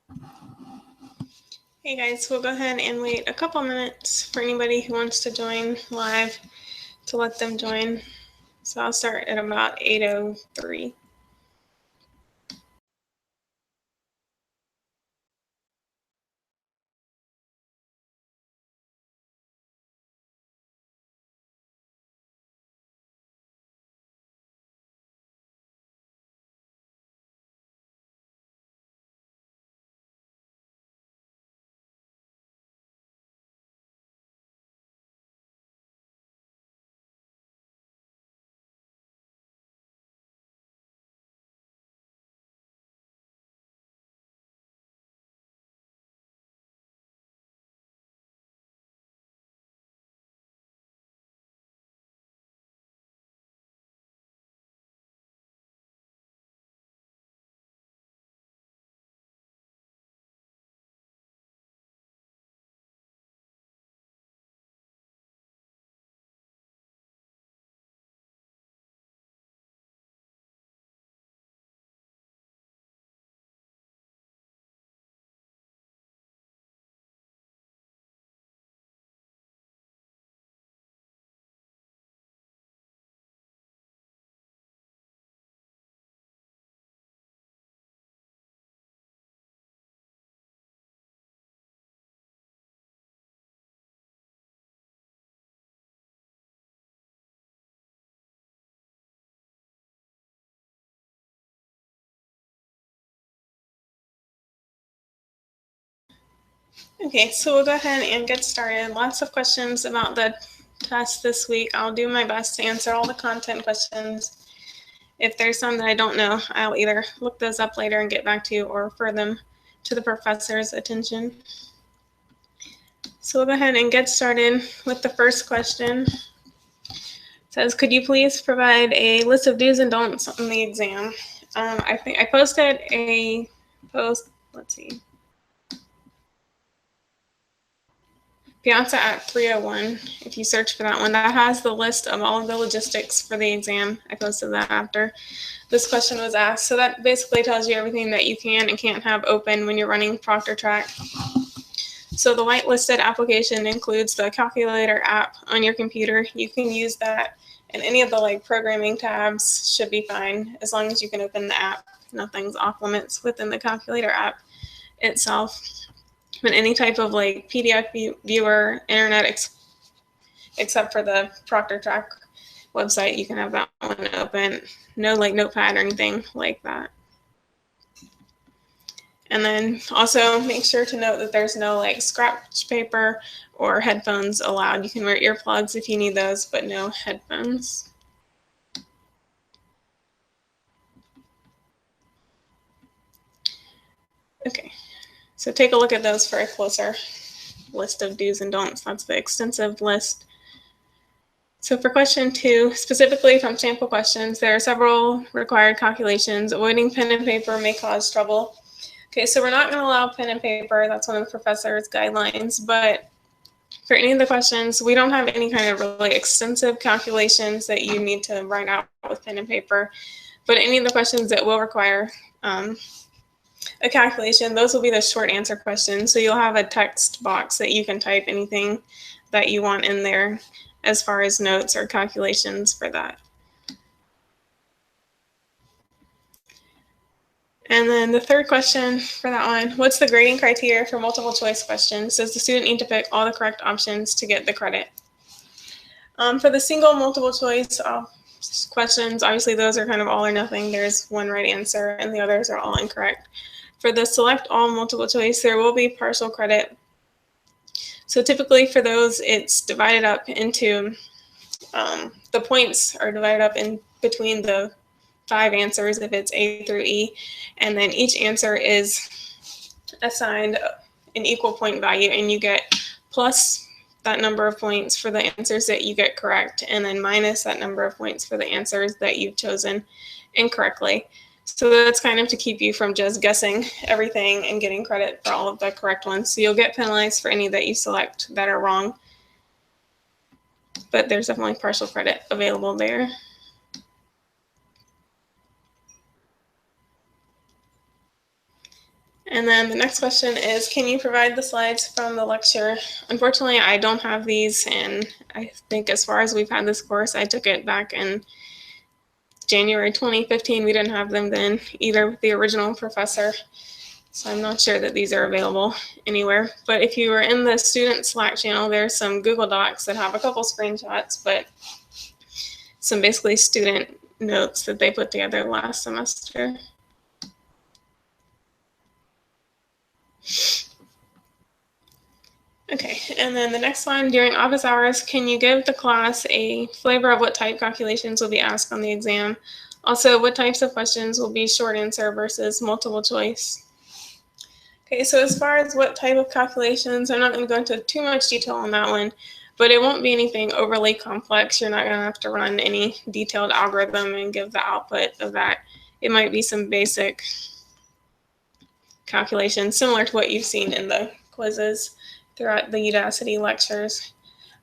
Hey guys, we'll go ahead and wait a couple minutes for anybody who wants to join live to let them join. So I'll start at about 8:03. Okay, so we'll go ahead and get started. Lots of questions about the test this week. I'll do my best to answer all the content questions. If there's some that I don't know, I'll either look those up later and get back to you or refer them to the professor's attention. So we'll go ahead and get started with the first question. It says, could you please provide a list of do's and don'ts on the exam? I think I posted a post, let's see, Piazza at 301, if you search for that one, that has the list of all of the logistics for the exam. I posted that after this question was asked. So that basically tells you everything that you can and can't have open when you're running ProctorTrack. So the whitelisted application includes the calculator app on your computer. You can use that, and any of the programming tabs should be fine as long as you can open the app. Nothing's off limits within the calculator app itself. But any type of PDF viewer, internet, except for the ProctorTrack website, you can have that one open. No notepad or anything like that. And then also make sure to note that there's no scratch paper or headphones allowed. You can wear earplugs if you need those, but no headphones. Okay, so take a look at those for a closer list of do's and don'ts. That's the extensive list. So for question 2, specifically from sample questions, there are several required calculations. Avoiding pen and paper may cause trouble. Okay, so we're not going to allow pen and paper. That's one of the professor's guidelines. But for any of the questions, we don't have any kind of really extensive calculations that you need to write out with pen and paper. But any of the questions that will require a calculation, those will be the short answer questions. So you'll have a text box that you can type anything that you want in there as far as notes or calculations for that. And then the third question for that one, what's the grading criteria for multiple choice questions? Does the student need to pick all the correct options to get the credit? For the single multiple choice questions, obviously those are kind of all or nothing. There's one right answer and the others are all incorrect. For the select all multiple choice, there will be partial credit. So typically for those, it's divided up into, the points are divided up in between the 5 answers if it's A through E, and then each answer is assigned an equal point value, and you get plus that number of points for the answers that you get correct, and then minus that number of points for the answers that you've chosen incorrectly. So that's kind of to keep you from just guessing everything and getting credit for all of the correct ones. So you'll get penalized for any that you select that are wrong, but there's definitely partial credit available there. And And then the next question is, can you provide the slides from the lecture? Unfortunately, I don't have these, and I think as far as we've had this course, I took it back in January 2015. We didn't have them then either with the original professor. So I'm not sure that these are available anywhere. But if you were in the student Slack channel, there's some Google Docs that have a couple screenshots, but some basically student notes that they put together last semester. Okay, and then the next one, during office hours, can you give the class a flavor of what type calculations will be asked on the exam? Also, what types of questions will be short answer versus multiple choice? Okay, so as far as what type of calculations, I'm not going to go into too much detail on that one, but it won't be anything overly complex. You're not going to have to run any detailed algorithm and give the output of that. It might be some basic calculations similar to what you've seen in the quizzes throughout the Udacity lectures.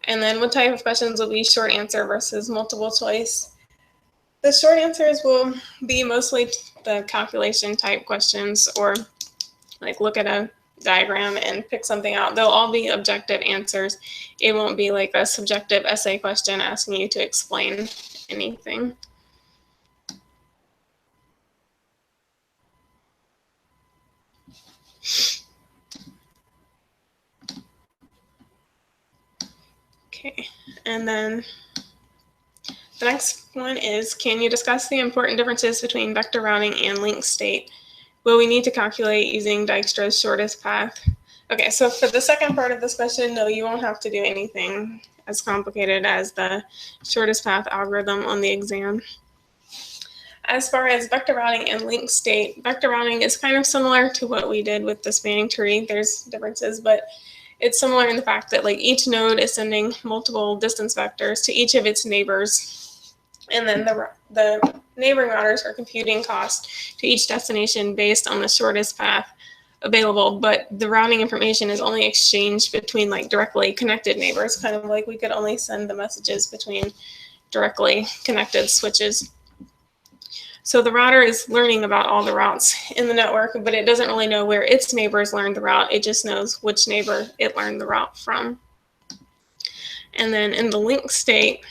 And then what type of questions will be short answer versus multiple choice? The short answers will be mostly the calculation type questions, or like look at a diagram and pick something out. They'll all be objective answers. It won't be like a subjective essay question asking you to explain anything. Okay, and then the next one is, can you discuss the important differences between vector routing and linked state? Will we need to calculate using Dijkstra's shortest path? Okay, so for the second part of this question, no, you won't have to do anything as complicated as the shortest path algorithm on the exam. As far as vector routing and linked state, vector routing is kind of similar to what we did with the spanning tree. There's differences, but it's similar in the fact that like each node is sending multiple distance vectors to each of its neighbors, and then the neighboring routers are computing cost to each destination based on the shortest path available, but the routing information is only exchanged between like directly connected neighbors, kind of like we could only send the messages between directly connected switches. So the router is learning about all the routes in the network, but it doesn't really know where its neighbors learned the route. It just knows which neighbor it learned the route from. And then in the linked state,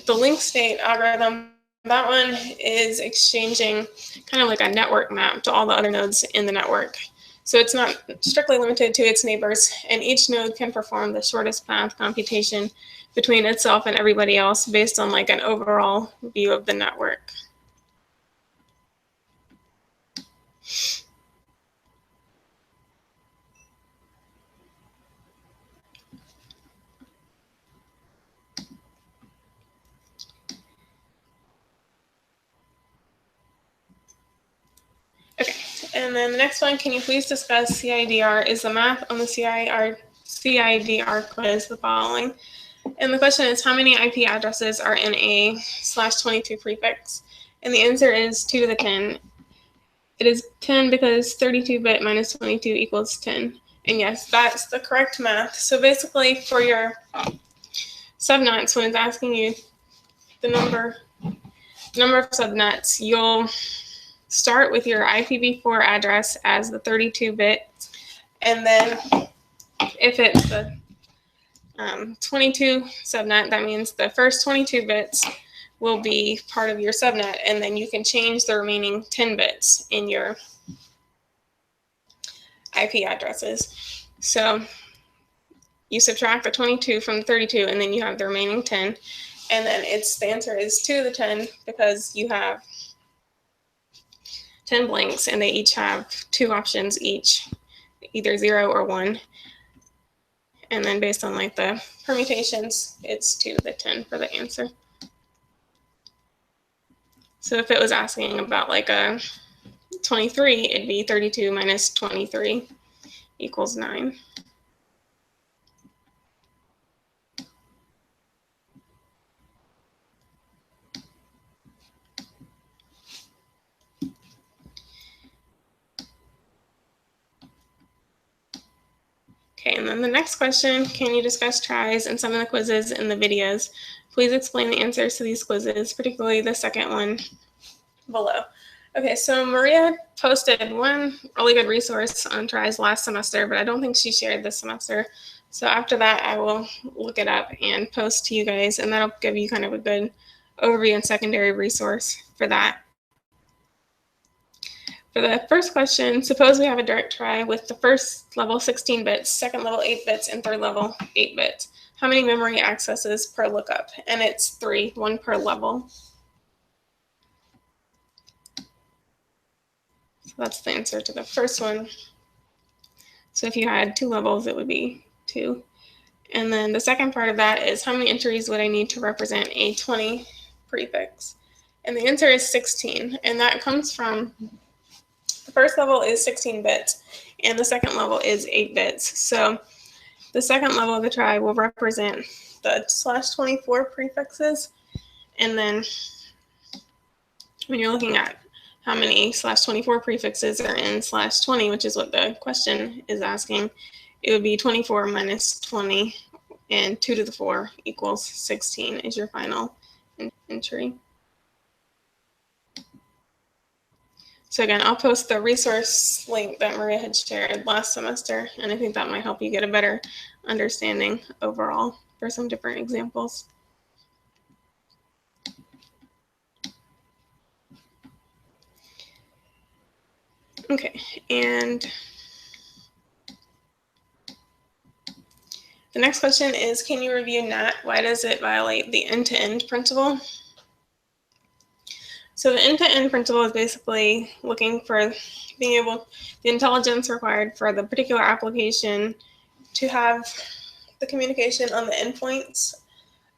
the linked state algorithm, that one is exchanging kind of like a network map to all the other nodes in the network. So it's not strictly limited to its neighbors, and each node can perform the shortest path computation between itself and everybody else based on like an overall view of the network. Okay, and then the next one, can you please discuss CIDR? Is the math on the CIDR quiz the following? And the question is, how many IP addresses are in a /22 prefix? And the answer is 2 to the 10. It is 10 because 32-bit minus 22 equals 10. And yes, that's the correct math. So basically for your subnets, when it's asking you the number of subnets, you'll start with your IPv4 address as the 32-bit. And then if it's the 22 subnet, that means the first 22 bits will be part of your subnet, and then you can change the remaining 10 bits in your IP addresses. So you subtract the 22 from the 32, and then you have the remaining 10, and then the answer is 2 to the 10 because you have 10 blanks, and they each have 2 options each, either 0 or 1. And then based on like the permutations, it's 2 to the 10 for the answer. So if it was asking about like a 23, it'd be 32 minus 23 equals 9. Okay, and then the next question, can you discuss tries and some of the quizzes in the videos? Please explain the answers to these quizzes, particularly the second one below. Okay, so Maria posted one really good resource on tries last semester, but I don't think she shared this semester. So after that, I will look it up and post to you guys, and that'll give you kind of a good overview and secondary resource for that. For the first question, suppose we have a direct try with the first level 16 bits, second level 8 bits, and third level 8 bits. How many memory accesses per lookup? And it's 3, 1 per level. So that's the answer to the first one. So if you had 2 levels, it would be 2. And then the second part of that is how many entries would I need to represent a 20 prefix? And the answer is 16. And that comes from the first level is 16 bits, and the second level is 8 bits. So the second level of the try will represent the /24 prefixes. And then when you're looking at how many /24 prefixes are in /20, which is what the question is asking, it would be 24 minus 20, and 2 to the 4 equals 16 is your final entry. So again, I'll post the resource link that Maria had shared last semester, and I think that might help you get a better understanding overall for some different examples. Okay, and the next question is, can you review NAT? Why does it violate the end-to-end principle? So the end-to-end principle is basically looking for being able, the intelligence required for the particular application to have the communication on the endpoints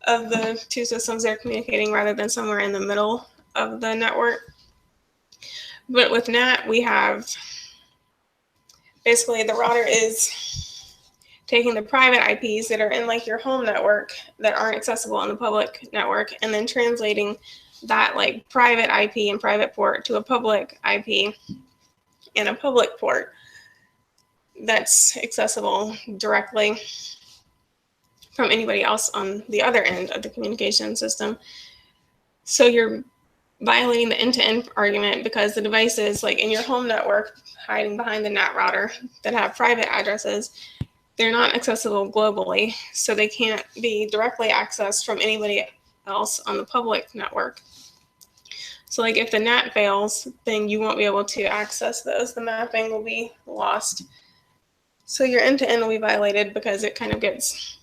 of the two systems they're communicating rather than somewhere in the middle of the network. But with NAT, we have basically the router is taking the private IPs that are in like your home network that aren't accessible on the public network, and then translating that like private IP and private port to a public IP and a public port that's accessible directly from anybody else on the other end of the communication system. So you're violating the end-to-end argument because the devices like in your home network hiding behind the NAT router that have private addresses, they're not accessible globally, so they can't be directly accessed from anybody else on the public network. So like if the NAT fails, then you won't be able to access those. The mapping will be lost. So your end-to-end will be violated because it kind of gets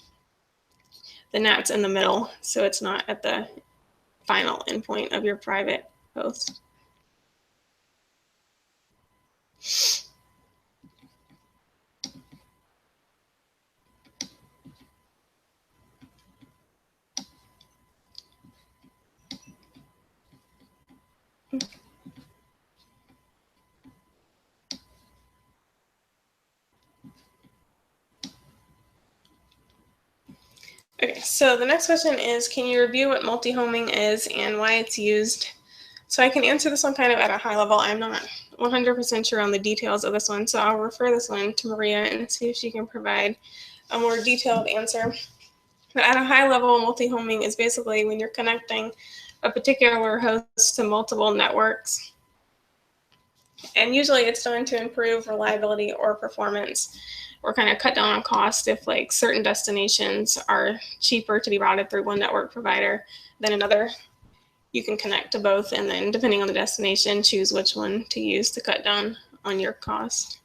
the NAT's in the middle, so it's not at the final endpoint of your private host. Okay, so the next question is, can you review what multi-homing is and why it's used? So I can answer this one kind of at a high level. I'm not 100% sure on the details of this one, so I'll refer this one to Maria and see if she can provide a more detailed answer. But at a high level, multi-homing is basically when you're connecting a particular host to multiple networks. And usually it's done to improve reliability or performance, or kind of cut down on cost if like certain destinations are cheaper to be routed through one network provider than another. You can connect to both, and then depending on the destination, choose which one to use to cut down on your cost.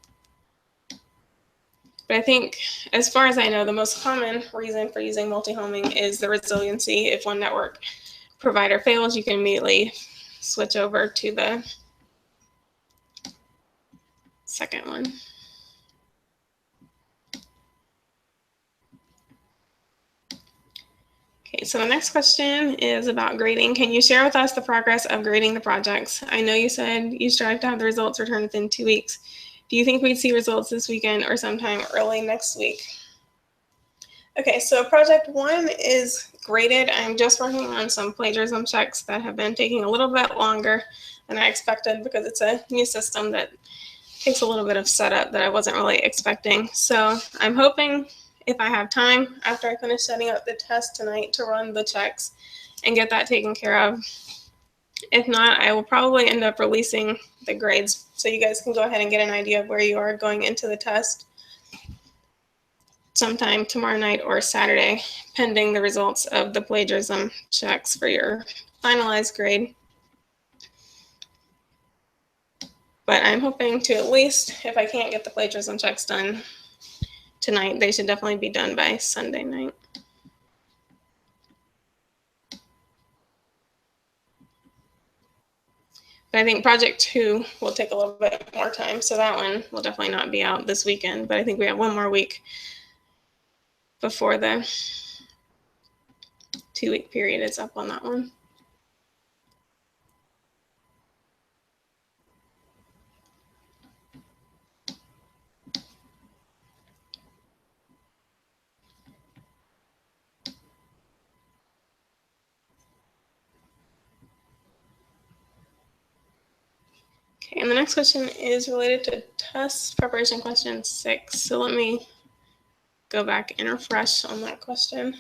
But I think, as far as I know, the most common reason for using multi-homing is the resiliency. If one network provider fails, you can immediately switch over to the second one. Okay, so the next question is about grading. Can you share with us the progress of grading the projects? I know you said you strive to have the results returned within 2 weeks. Do you think we'd see results this weekend or sometime early next week? Okay, so project 1 is graded. I'm just working on some plagiarism checks that have been taking a little bit longer than I expected because it's a new system that takes a little bit of setup that I wasn't really expecting. So I'm hoping, if I have time after I finish setting up the test tonight, to run the checks and get that taken care of. If not, I will probably end up releasing the grades so you guys can go ahead and get an idea of where you are going into the test sometime tomorrow night or Saturday, pending the results of the plagiarism checks for your finalized grade. But I'm hoping to, at least, if I can't get the plagiarism checks done tonight, they should definitely be done by Sunday night. But I think project 2 will take a little bit more time, so that one will definitely not be out this weekend. But I think we have one more week before the 2-week period is up on that one. Okay, and the next question is related to test preparation question 6. So let me go back and refresh on that question.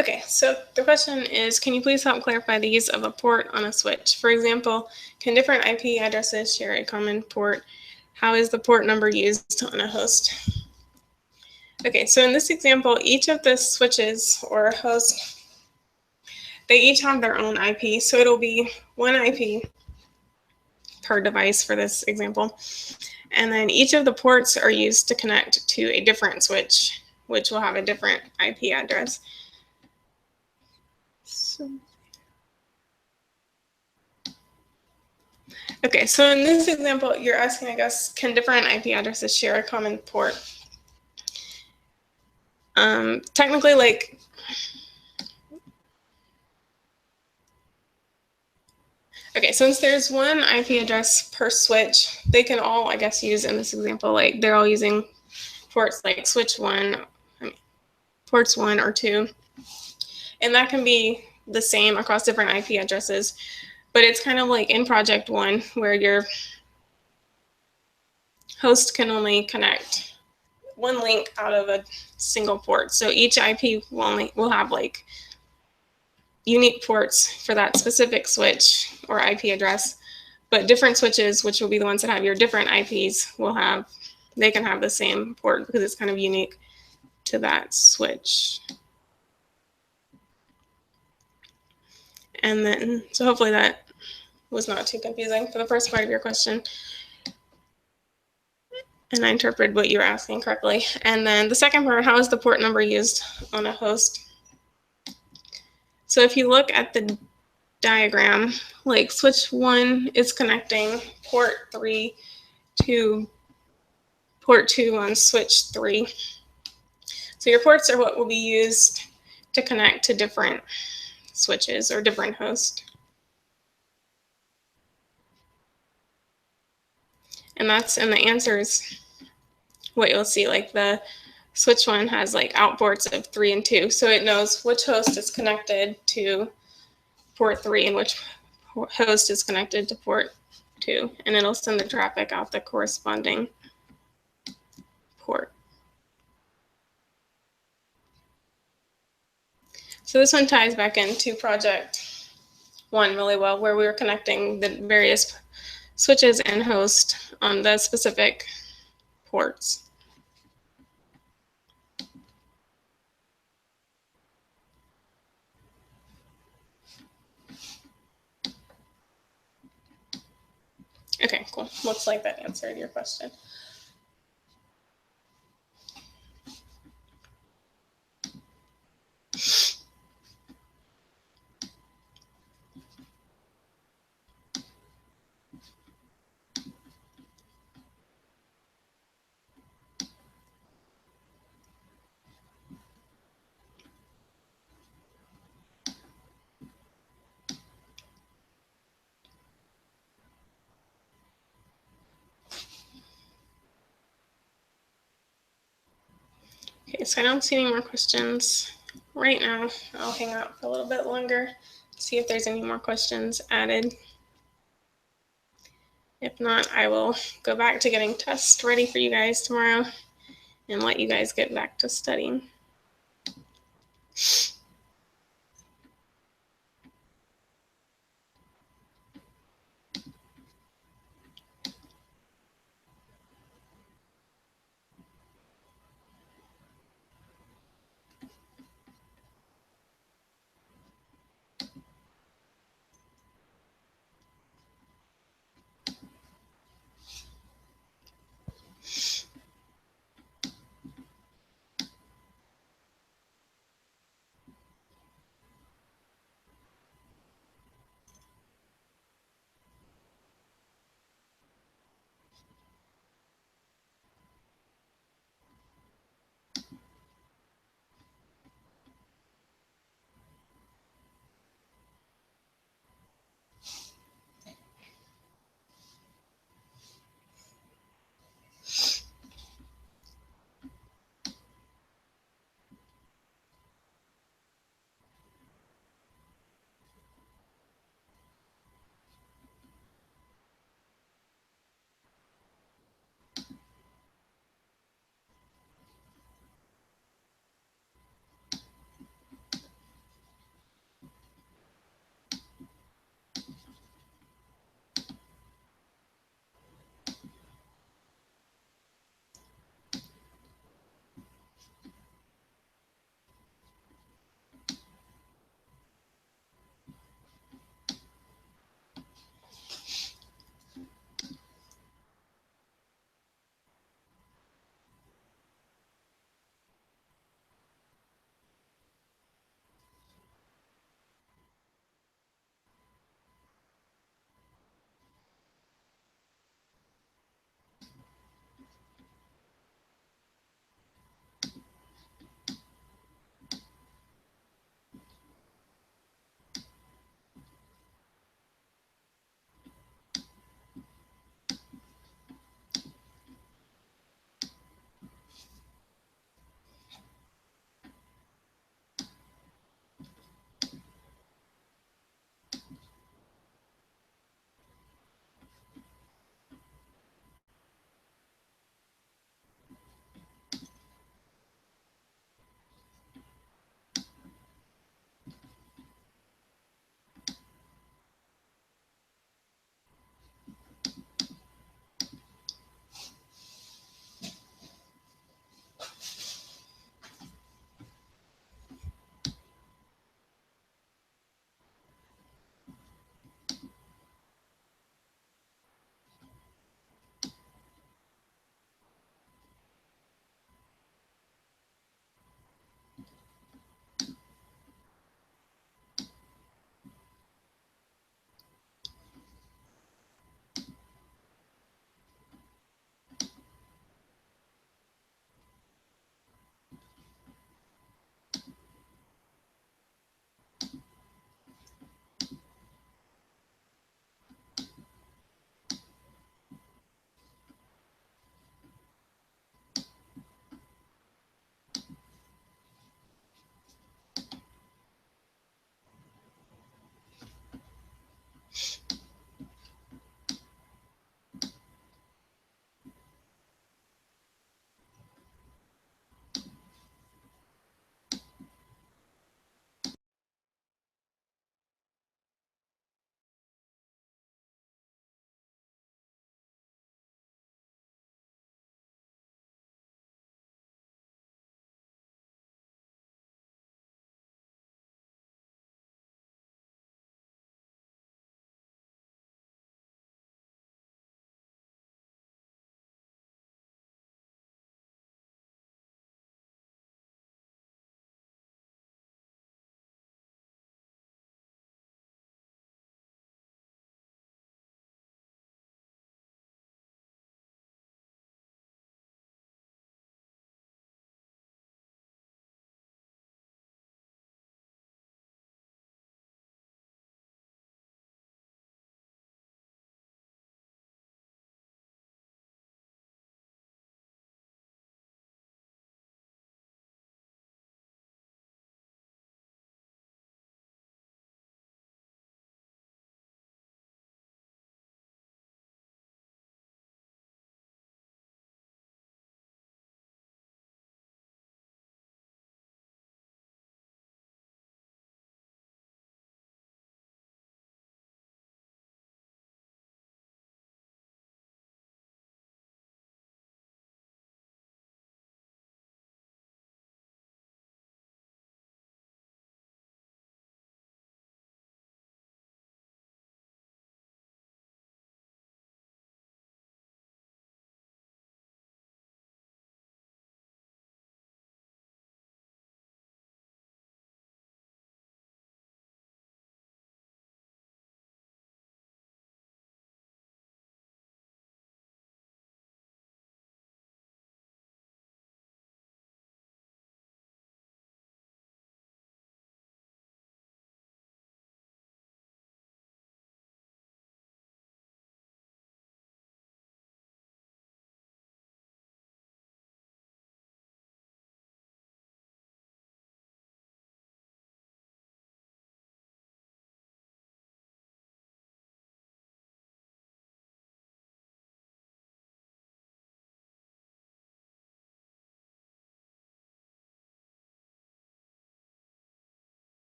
Okay, so the question is, can you please help clarify the use of a port on a switch? For example, can different IP addresses share a common port? How is the port number used on a host? Okay, so in this example, each of the switches or hosts, they each have their own IP. So it'll be one IP per device for this example. And then each of the ports are used to connect to a different switch, which will have a different IP address. Okay, so in this example, you're asking, I guess, can different IP addresses share a common port? Technically, like, okay, since there's one IP address per switch, they can all, I guess, use in this example, like they're all using ports like switch 1, ports 1 or 2. And that can be the same across different IP addresses. But it's kind of like in project 1 where your host can only connect one link out of a single port. So each IP will have like unique ports for that specific switch or IP address. But different switches, which will be the ones that have your different IPs, they can have the same port because it's kind of unique to that switch. And then, so hopefully that was not too confusing for the first part of your question. And I interpreted what you were asking correctly. And then the second part, how is the port number used on a host? So if you look at the diagram, like switch 1 is connecting port 3 to port 2 on switch 3. So your ports are what will be used to connect to different switches or different hosts. And that's in the answers what you'll see, like the switch one has like outports of 3 and 2, so it knows which host is connected to port 3 and which host is connected to port 2, and it'll send the traffic out the corresponding port. So this one ties back into project 1 really well, where we were connecting the various switches and hosts on the specific ports. Okay, cool. Looks like that answered your question. Okay, so I don't see any more questions right now. I'll hang out for a little bit longer, see if there's any more questions added. If not, I will go back to getting tests ready for you guys tomorrow and let you guys get back to studying.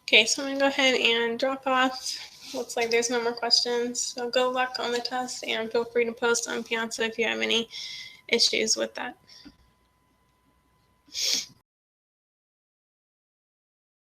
Okay, so I'm gonna go ahead and drop off. Looks like there's no more questions. So good luck on the test and feel free to post on Piazza if you have any issues with that.